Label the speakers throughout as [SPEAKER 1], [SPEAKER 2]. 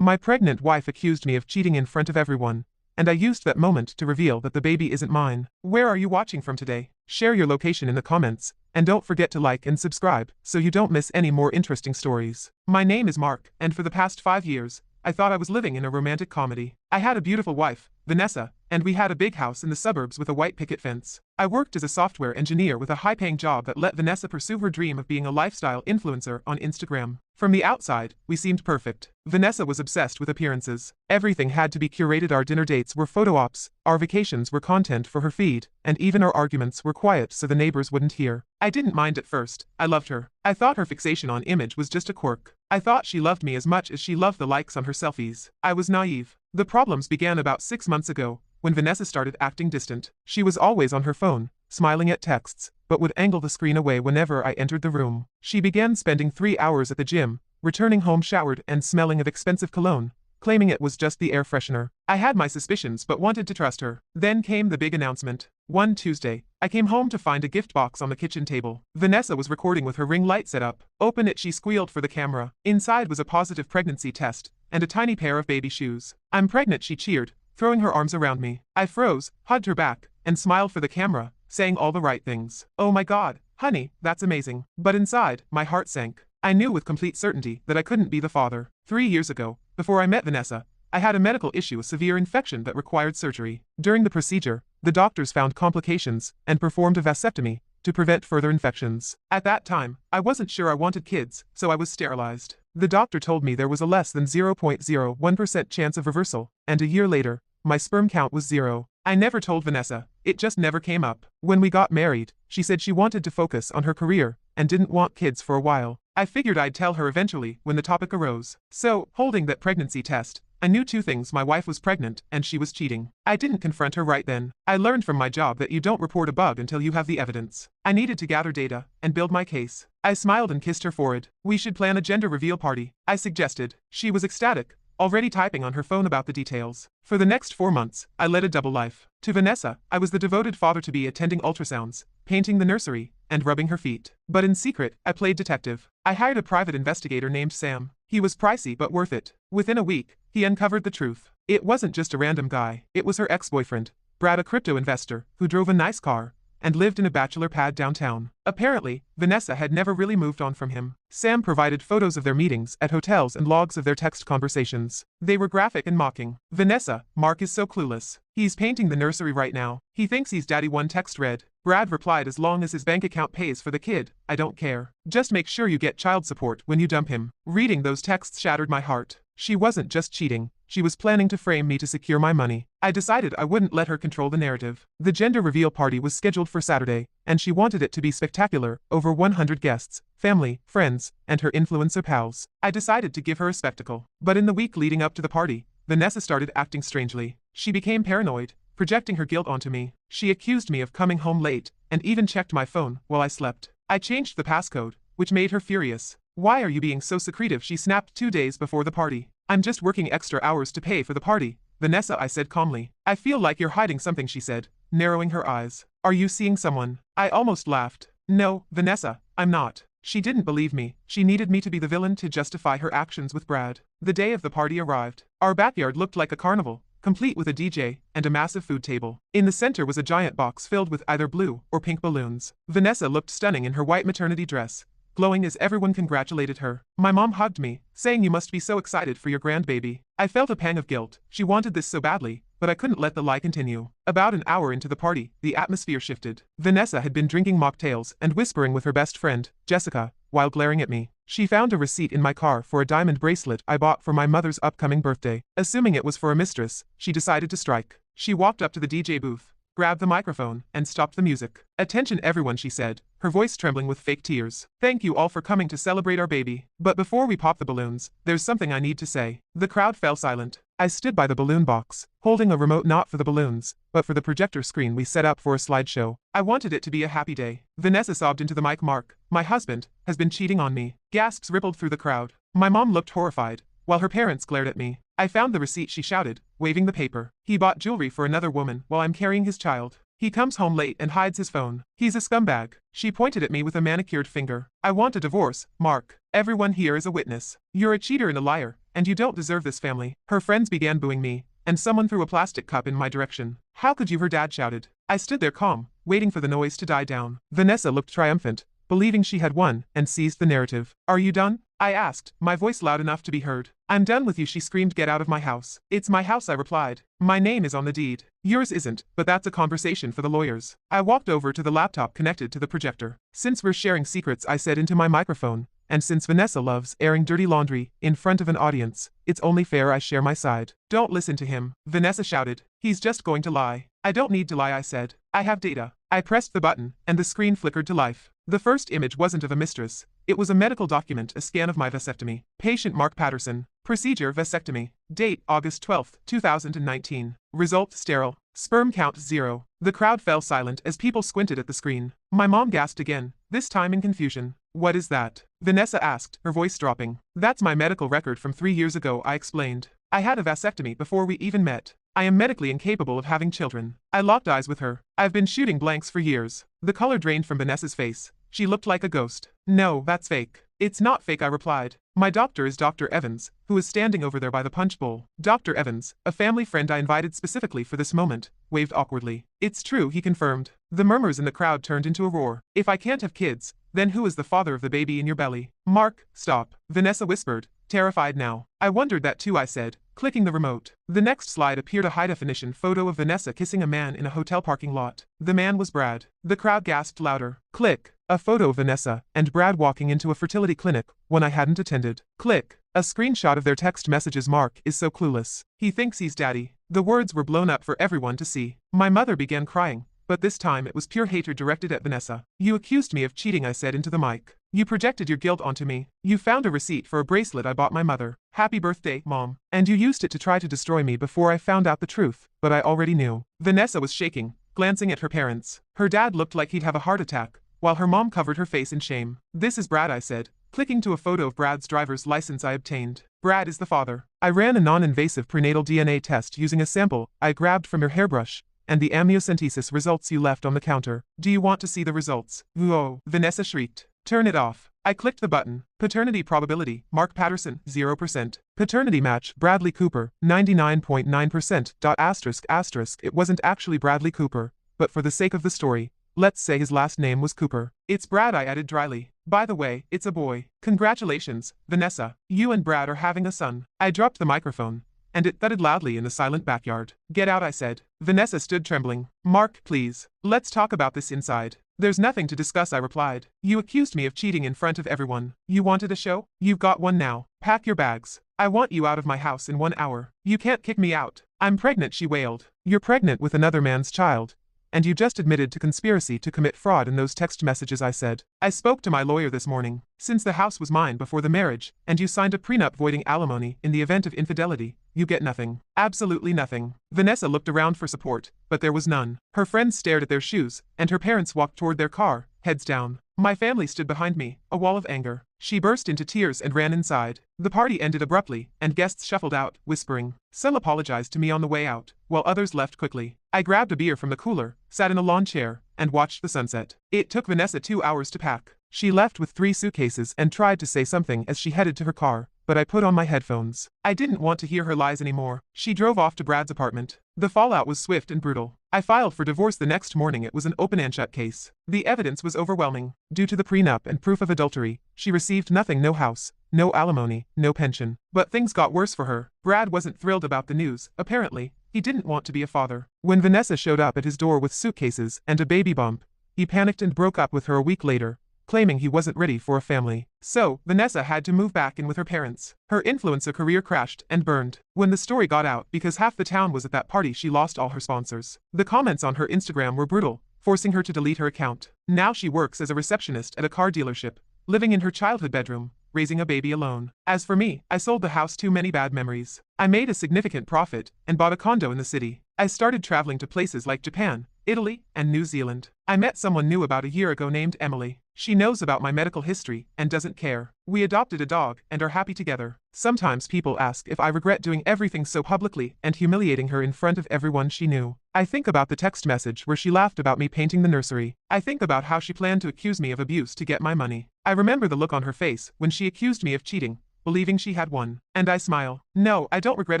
[SPEAKER 1] My pregnant wife accused me of cheating in front of everyone, and I used that moment to reveal that the baby isn't mine. Where are you watching from today? Share your location in the comments, and don't forget to like and subscribe so you don't miss any more interesting stories. My name is Mark, and for the past 5 years, I thought I was living in a romantic comedy. I had a beautiful wife, Vanessa, and we had a big house in the suburbs with a white picket fence. I worked as a software engineer with a high-paying job that let Vanessa pursue her dream of being a lifestyle influencer on Instagram. From the outside, we seemed perfect. Vanessa was obsessed with appearances. Everything had to be curated. Our dinner dates were photo ops, our vacations were content for her feed, and even our arguments were quiet so the neighbors wouldn't hear. I didn't mind at first. I loved her. I thought her fixation on image was just a quirk. I thought she loved me as much as she loved the likes on her selfies. I was naive. The problems began about 6 months ago, when Vanessa started acting distant. She was always on her phone, smiling at texts, but would angle the screen away whenever I entered the room. She began spending 3 hours at the gym, returning home showered and smelling of expensive cologne, claiming it was just the air freshener. I had my suspicions but wanted to trust her. Then came the big announcement. One Tuesday, I came home to find a gift box on the kitchen table. Vanessa was recording with her ring light set up. "Open it," she squealed for the camera. Inside was a positive pregnancy test, and a tiny pair of baby shoes. "I'm pregnant," she cheered, throwing her arms around me. I froze, hugged her back, and smiled for the camera, saying all the right things. "Oh my God, honey, that's amazing." But inside, my heart sank. I knew with complete certainty that I couldn't be the father. 3 years ago, before I met Vanessa, I had a medical issue, a severe infection that required surgery. During the procedure, the doctors found complications and performed a vasectomy to prevent further infections. At that time, I wasn't sure I wanted kids, so I was sterilized. The doctor told me there was a less than 0.01% chance of reversal, and a year later, my sperm count was 0. I never told Vanessa. It just never came up. When we got married, she said she wanted to focus on her career and didn't want kids for a while. I figured I'd tell her eventually when the topic arose. So, holding that pregnancy test, I knew 2 things: my wife was pregnant and she was cheating. I didn't confront her right then. I learned from my job that you don't report a bug until you have the evidence. I needed to gather data and build my case. I smiled and kissed her forehead. "We should plan a gender reveal party," I suggested. She was ecstatic, already typing on her phone about the details. For the next 4 months, I led a double life. To Vanessa, I was the devoted father-to-be, attending ultrasounds, painting the nursery, and rubbing her feet. But in secret, I played detective. I hired a private investigator named Sam. He was pricey but worth it. Within a week, he uncovered the truth. It wasn't just a random guy. It was her ex-boyfriend, Brad, a crypto investor, who drove a nice car and lived in a bachelor pad downtown. Apparently, Vanessa had never really moved on from him. Sam provided photos of their meetings at hotels and logs of their text conversations. They were graphic and mocking. "Vanessa, Mark is so clueless. He's painting the nursery right now. He thinks he's daddy," one text read. Brad replied, "As long as his bank account pays for the kid, I don't care. Just make sure you get child support when you dump him." Reading those texts shattered my heart. She wasn't just cheating. She was planning to frame me to secure my money. I decided I wouldn't let her control the narrative. The gender reveal party was scheduled for Saturday, and she wanted it to be spectacular. Over 100 guests, family, friends, and her influencer pals. I decided to give her a spectacle. But in the week leading up to the party, Vanessa started acting strangely. She became paranoid, projecting her guilt onto me. She accused me of coming home late, and even checked my phone while I slept. I changed the passcode, which made her furious. "Why are you being so secretive?" she snapped 2 days before the party. "I'm just working extra hours to pay for the party, Vanessa," I said calmly. "I feel like you're hiding something," she said, narrowing her eyes. "Are you seeing someone?" I almost laughed. "No, Vanessa, I'm not." She didn't believe me. She needed me to be the villain to justify her actions with Brad. The day of the party arrived. Our backyard looked like a carnival, complete with a DJ and a massive food table. In the center was a giant box filled with either blue or pink balloons. Vanessa looked stunning in her white maternity dress, glowing as everyone congratulated her. My mom hugged me, saying, "You must be so excited for your grandbaby." I felt a pang of guilt. She wanted this so badly, but I couldn't let the lie continue. About an hour into the party, the atmosphere shifted. Vanessa had been drinking mocktails and whispering with her best friend, Jessica, while glaring at me. She found a receipt in my car for a diamond bracelet I bought for my mother's upcoming birthday. Assuming it was for a mistress, she decided to strike. She walked up to the DJ booth, grabbed the microphone, and stopped the music. "Attention everyone," she said, her voice trembling with fake tears. "Thank you all for coming to celebrate our baby. But before we pop the balloons, there's something I need to say." The crowd fell silent. I stood by the balloon box, holding a remote not for the balloons, but for the projector screen we set up for a slideshow. I wanted it to be a happy day. Vanessa sobbed into the mic. "Mark, my husband, has been cheating on me." Gasps rippled through the crowd. My mom looked horrified, while her parents glared at me. "I found the receipt," she shouted, waving the paper. "He bought jewelry for another woman while I'm carrying his child." He comes home late and hides his phone. He's a scumbag. She pointed at me with a manicured finger. I want a divorce, Mark. Everyone here is a witness. You're a cheater and a liar, and you don't deserve this family. Her friends began booing me, and someone threw a plastic cup in my direction. How could you? Her dad shouted. I stood there calm, waiting for the noise to die down. Vanessa looked triumphant, believing she had won, and seized the narrative. Are you done? I asked, my voice loud enough to be heard. I'm done with you, she screamed. Get out of my house. It's my house, I replied. My name is on the deed. Yours isn't, but that's a conversation for the lawyers. I walked over to the laptop connected to the projector. Since we're sharing secrets, I said into my microphone, and since Vanessa loves airing dirty laundry in front of an audience, it's only fair I share my side. Don't listen to him, Vanessa shouted. He's just going to lie. I don't need to lie, I said. I have data. I pressed the button, and the screen flickered to life. The first image wasn't of a mistress. It was a medical document, a scan of my vasectomy. Patient Mark Patterson. Procedure vasectomy. Date August 12, 2019. Result sterile. Sperm count 0. The crowd fell silent as people squinted at the screen. My mom gasped again, this time in confusion. What is that? Vanessa asked, her voice dropping. That's my medical record from 3 years ago, I explained. I had a vasectomy before we even met. I am medically incapable of having children. I locked eyes with her. I've been shooting blanks for years. The color drained from Vanessa's face. She looked like a ghost. No, that's fake. It's not fake, I replied. My doctor is Dr. Evans, who is standing over there by the punch bowl. Dr. Evans, a family friend I invited specifically for this moment, waved awkwardly. It's true, he confirmed. The murmurs in the crowd turned into a roar. If I can't have kids, then who is the father of the baby in your belly? Mark, stop, Vanessa whispered, terrified now. I wondered that too, I said, clicking the remote. The next slide appeared a high-definition photo of Vanessa kissing a man in a hotel parking lot. The man was Brad. The crowd gasped louder. Click. A photo of Vanessa and Brad walking into a fertility clinic, one I hadn't attended. Click. A screenshot of their text messages. Mark is so clueless. He thinks he's daddy. The words were blown up for everyone to see. My mother began crying, but this time it was pure hatred directed at Vanessa. You accused me of cheating, I said into the mic. You projected your guilt onto me. You found a receipt for a bracelet I bought my mother. Happy birthday, Mom. And you used it to try to destroy me before I found out the truth, but I already knew. Vanessa was shaking, glancing at her parents. Her dad looked like he'd have a heart attack, while her mom covered her face in shame. This is Brad, I said, clicking to a photo of Brad's driver's license I obtained. Brad is the father. I ran a non-invasive prenatal DNA test using a sample I grabbed from your hairbrush, and the amniocentesis results you left on the counter. Do you want to see the results? Whoa, Vanessa shrieked. Turn it off. I clicked the button. Paternity probability, Mark Patterson, 0%. Paternity match, Bradley Cooper, 99.9%. It wasn't actually Bradley Cooper, but for the sake of the story, let's say his last name was Cooper. It's Brad, I added dryly. By the way, it's a boy. Congratulations, Vanessa. You and Brad are having a son. I dropped the microphone, and it thudded loudly in the silent backyard. Get out, I said. Vanessa stood trembling. Mark, please. Let's talk about this inside. There's nothing to discuss, I replied. You accused me of cheating in front of everyone. You wanted a show? You've got one now. Pack your bags. I want you out of my house in 1 hour. You can't kick me out. I'm pregnant, she wailed. You're pregnant with another man's child. And you just admitted to conspiracy to commit fraud in those text messages, I said. I spoke to my lawyer this morning. Since the house was mine before the marriage, and you signed a prenup voiding alimony in the event of infidelity, you get nothing. Absolutely nothing. Vanessa looked around for support, but there was none. Her friends stared at their shoes, and her parents walked toward their car, heads down. My family stood behind me, a wall of anger. She burst into tears and ran inside. The party ended abruptly, and guests shuffled out, whispering. Some apologized to me on the way out, while others left quickly. I grabbed a beer from the cooler, sat in a lawn chair, and watched the sunset. It took Vanessa 2 hours to pack. She left with 3 suitcases and tried to say something as she headed to her car, but I put on my headphones. I didn't want to hear her lies anymore. She drove off to Brad's apartment. The fallout was swift and brutal. I filed for divorce the next morning. It was an open and shut case. The evidence was overwhelming. Due to the prenup and proof of adultery, she received nothing: no house, no alimony, no pension. But things got worse for her. Brad wasn't thrilled about the news, apparently. He didn't want to be a father. When Vanessa showed up at his door with suitcases and a baby bump, he panicked and broke up with her a week later, claiming he wasn't ready for a family. So, Vanessa had to move back in with her parents. Her influencer career crashed and burned. When the story got out, because half the town was at that party, she lost all her sponsors. The comments on her Instagram were brutal, forcing her to delete her account. Now she works as a receptionist at a car dealership, living in her childhood bedroom, raising a baby alone. As for me, I sold the house. Too many bad memories. I made a significant profit and bought a condo in the city. I started traveling to places like Japan, Italy, and New Zealand. I met someone new about a year ago named Emily. She knows about my medical history and doesn't care. We adopted a dog and are happy together. Sometimes people ask if I regret doing everything so publicly and humiliating her in front of everyone she knew. I think about the text message where she laughed about me painting the nursery. I think about how she planned to accuse me of abuse to get my money. I remember the look on her face when she accused me of cheating, believing she had won. And I smile. No, I don't regret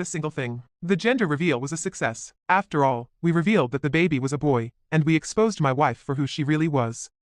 [SPEAKER 1] a single thing. The gender reveal was a success. After all, we revealed that the baby was a boy, and we exposed my wife for who she really was.